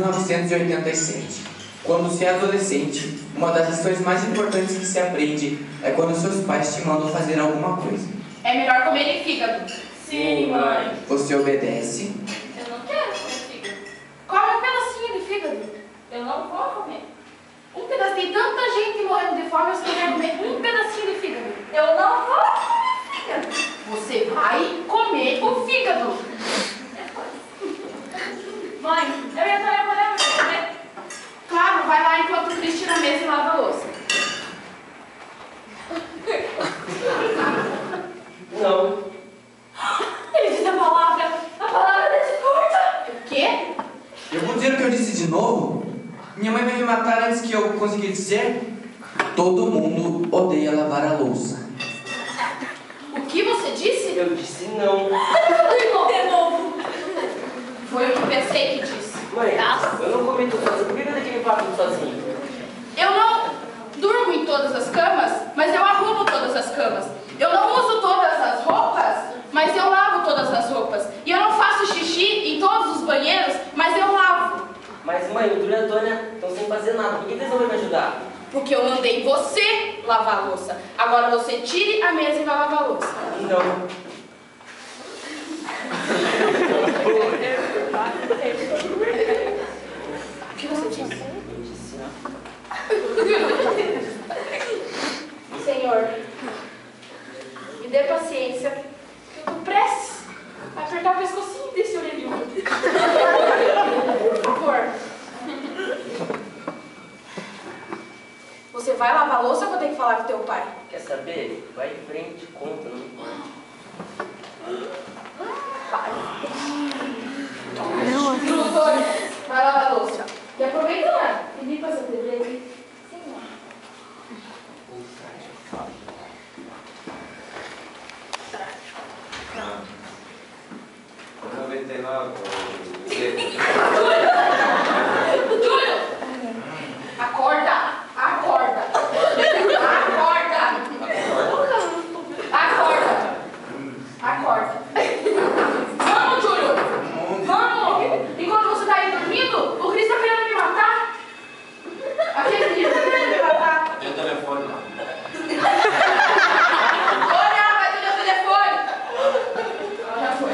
1987. Quando se é adolescente, uma das lições mais importantes que se aprende é quando seus pais te mandam fazer alguma coisa. É melhor comer fígado. Sim, mãe. Você obedece? Eu não quero comer fígado. Come um pedacinho de fígado. Eu não vou comer. Um pedacinho. Tem tanta gente morrendo de fome, você não quer comer um pedacinho de fígado. Eu não vou comer fígado. Você vai comer o fígado. Mãe, eu e a Antônia podemos comer? Claro, vai lá enquanto o Cris tira a mesa e lava a louça. Não. Ele disse a palavra desporta. O quê? Eu vou dizer o que eu disse de novo? Minha mãe vai me matar antes que eu conseguir dizer? Todo mundo odeia lavar a louça. O que você disse? Eu disse não. De novo. Foi o que pensei que disse. Mãe, eu não comi tudo sozinho. Por que eu tenho que limpar tudo sozinho? Eu não durmo em todas as camas, mas eu arrumo todas as camas. Eu não uso todas as roupas, mas eu lavo todas as roupas. E eu não faço xixi em todos os banheiros, mas eu lavo. Mas mãe, o Túlio e a Antônia estão sem fazer nada. Por que eles não vão me ajudar? Porque eu mandei você lavar a louça. Agora você tire a mesa e vai lavar a louça. Não. O que você disse? Eu disse não. Senhor, me dê paciência, que eu tô prestes a apertar o pescocinho desse orelhudo. Por favor. Você vai lavar a louça ou vou ter que falar com teu pai? Quer saber? Vai em frente, conta, não pode. Doutor, vai lavar a louça. E aproveita lá e limpa essa TV aí. Sim, mãe. 99. Júlio! Acorda! Acorda! Acorda! Acorda! Acorda! Vamos, Júlio! Vamos! Enquanto você tá aí dormindo, o Cris tá querendo me matar! Aquele menino tá querendo me matar! Tem o telefone lá. Olha, vai ter o telefone! Ela já foi.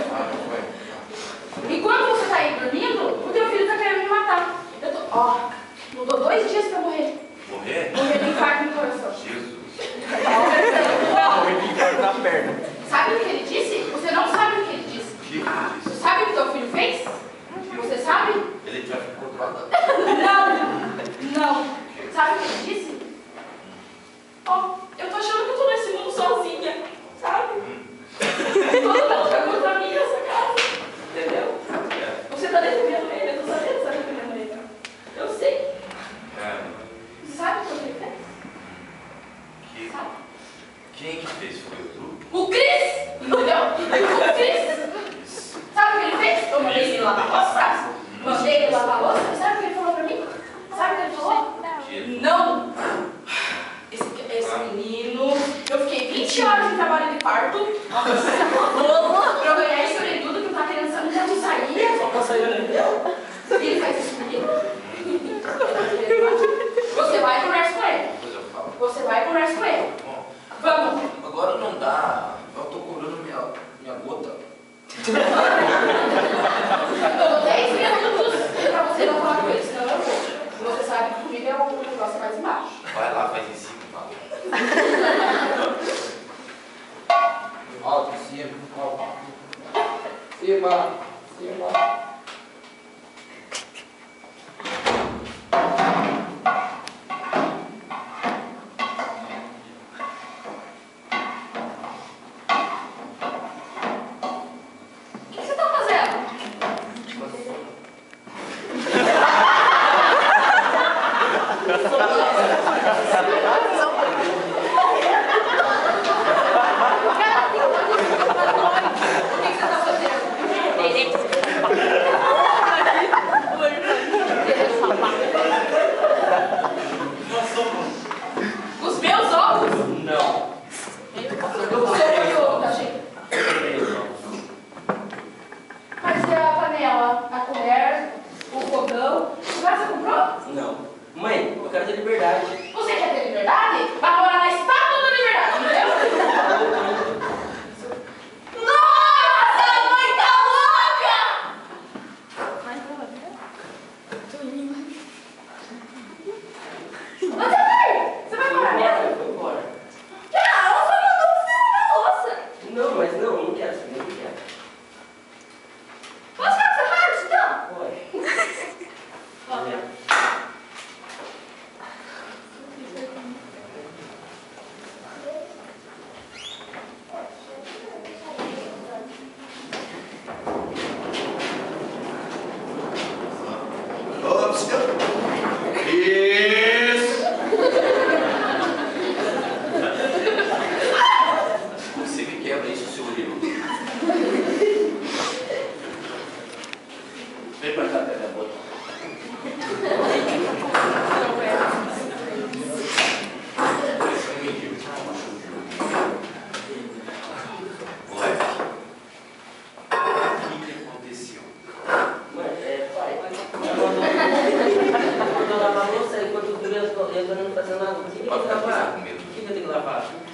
Enquanto você tá aí dormindo, o teu filho tá querendo me matar. Eu tô... Ó, não dou 2 dias pra morrer. Morrer? Morrer de infarto no coração. Jesus. Morri de infarto na perna. Sabe o que ele disse? Você não sabe o que ele disse. O que ele Você disse? sabe o que teu filho fez? Você sabe? Ele já ficou controlado. Não. Sabe o que ele disse? Ó, eu tô achando que eu tô nesse mundo sozinha, sabe? Todo mundo foi contra mim nessa casa. Entendeu? Você tá defendendo ele, eu tô sabendo que você tá defendendo ele. Eu sei. Você sabe o que ele fez? Que... Sabe? Quem que fez? Foi o Tu? O Cris! Entendeu? O Cris! Sabe o que ele fez? Eu mandei ele lavar a louça. Mandei ele lavar a louça. E sabe o que ele falou pra mim? Sabe o que ele falou? Que... Não! Esse menino... Eu fiquei 20 horas em trabalho de parto. Pra eu ganhar esse orelhudo que não tá querendo saber onde sair. Só pra sair olhando. E ele faz isso comigo. Você vai e conversa com ele. Depois eu falo. Você vai e conversa com ele. Bom, Vamos. agora não dá. Eu tô cobrando minha gota. Eu dou 10 minutos pra você não falar com ele, senão eu vou. Você sabe que comigo é o negócio mais embaixo. Vai lá, faz em cima. Alto, cima, alto. Cima, cima. O que você tá fazendo? O que você tá fazendo?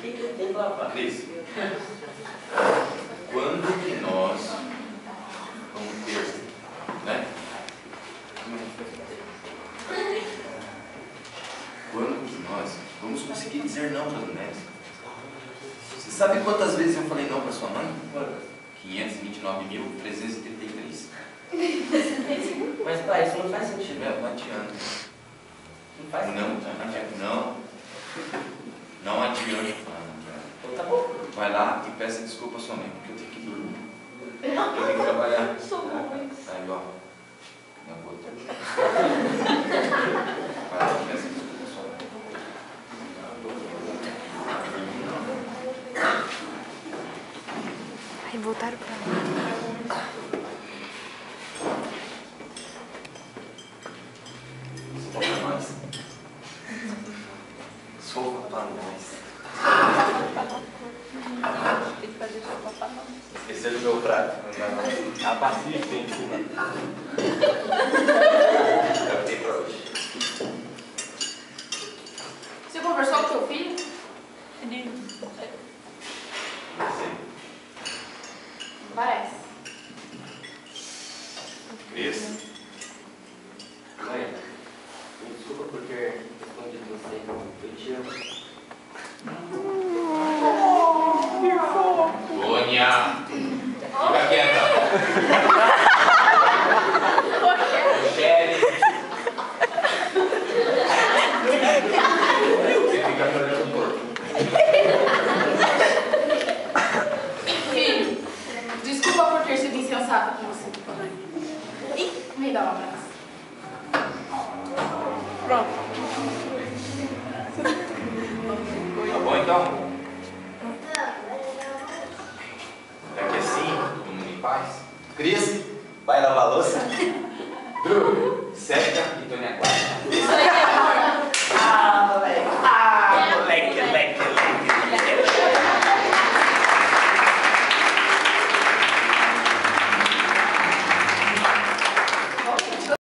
que tem pra lavar? Cris, quando que nós vamos ter, né? Quando que nós vamos conseguir dizer não para as mulheres? Você sabe quantas vezes eu falei não para sua mãe? 529.333. Mas pai, isso não faz sentido. Não adianta. Não faz sentido. Não adianta. Então tá bom. Vai lá e peça desculpa à sua mãe, porque eu tenho que dormir. Eu tenho que trabalhar. Sou muito. Aí, ó. Minha gota. Vai lá e peça desculpa à sua mãe. Aí voltaram pra lá. Sopa pra nós. Sopa pra nós. Tem que fazer sopa pra nós. Esqueceu do meu prato. A bacia tem em cima. Eu tenho pra hoje. Você conversou com seu filho? Parece. Cris. Mãe, me desculpa por ter respondido você. Eu te amo. Tônia. Fica quieta. Sherry. Você fica olhando o corpo. Filho, desculpa por ter sido insensata com você. Me dá um abraço. Pronto. Tá bom então? É que assim, todo mundo em paz. Cris, vai lavar a louça. Drew, seca e Tônia guarda. Isso aí é